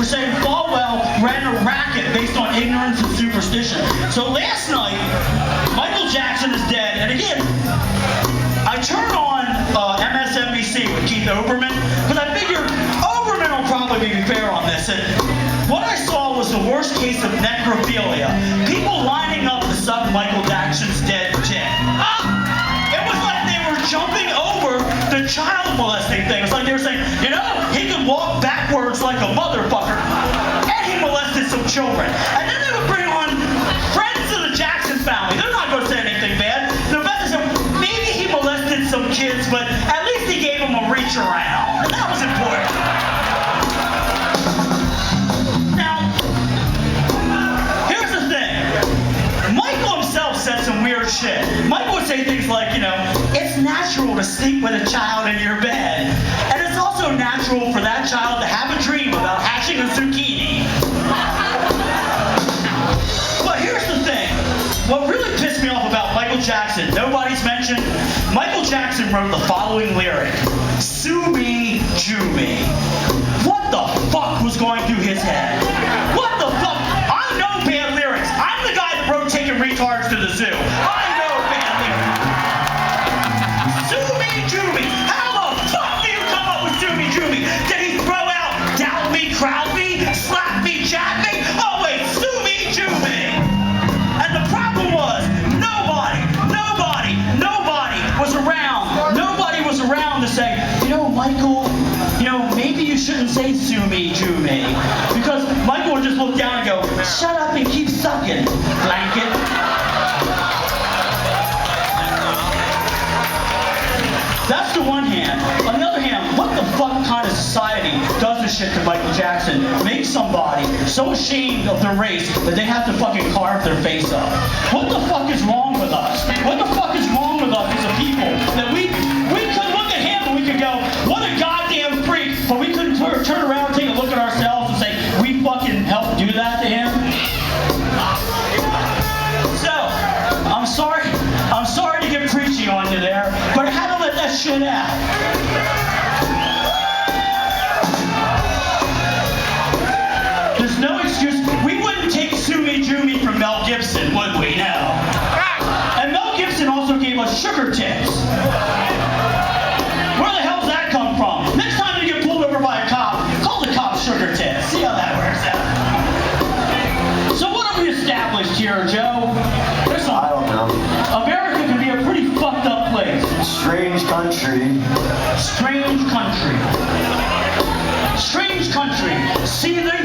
for saying Falwell ran a racket based on ignorance and superstition. So last night, Michael Jackson is dead, and again, I turned on MSNBC with Keith Olbermann, because I figured Olbermann will probably be fair on this. And what I saw was the worst case of necrophilia. People lining up to suck Michael Jackson's dead dick. It was like they were jumping over the child molesting thing. It's like they were saying, you know, he could walk backwards like a motherfucker, and he molested some children. And then they would bring on friends of the Jackson family. They're not going to say anything bad. The fact is, maybe he molested some kids, but at least he gave them a reach around. And that was important. Now, here's the thing. Michael himself said some weird shit. Michael would say things like, you know, it's natural to sleep with a child in your bed. And it's also natural for that child to have a dream about hatching a zucchini. But here's the thing. What really pissed me off about Michael Jackson, nobody's mentioned, Michael Jackson wrote the following lyric: "Sue me, Jew me." What the fuck was going through his head? What the fuck? I know bad lyrics. I'm the guy that wrote "Taking Retards to the Zoo." I know bad lyrics. Sue me, Jew me. How the fuck do you come up with "Sue me, Jew me"? Did he throw out "Doubt me, crowd me, slap me, jab me"? Oh wait, "Sue me, Jew me." And the problem was, nobody was around. Nobody was around to say, you know, Michael, you know, maybe you shouldn't say "Sue me, Jew me," because Michael would just look down and go, "Shut up and keep sucking, blanket." That's the one hand. On the other hand, what the fuck kind of society does this shit to Michael Jackson? Makes somebody so ashamed of their race that they have to fucking carve their face up. What the fuck is wrong with us? What the fuck is wrong with us as a people? That we could look at him and we could go, what a goddamn freak, but we couldn't turn around and take a look at ourselves and say, we fucking helped do that to him? So, I'm sorry to get preachy on you there, but I had to let that shit out. There's no excuse. We wouldn't take "Sue me, Jew me" from Mel Gibson, would we? No. And Mel Gibson also gave us sugar tips. Where the hell's that come from? Next time you get pulled over by a cop, call the cop sugar tips. See how that works out. So what have we established here, Joe? I don't know. America can be a pretty fucked up place. Strange country. Strange country. Strange country. See, there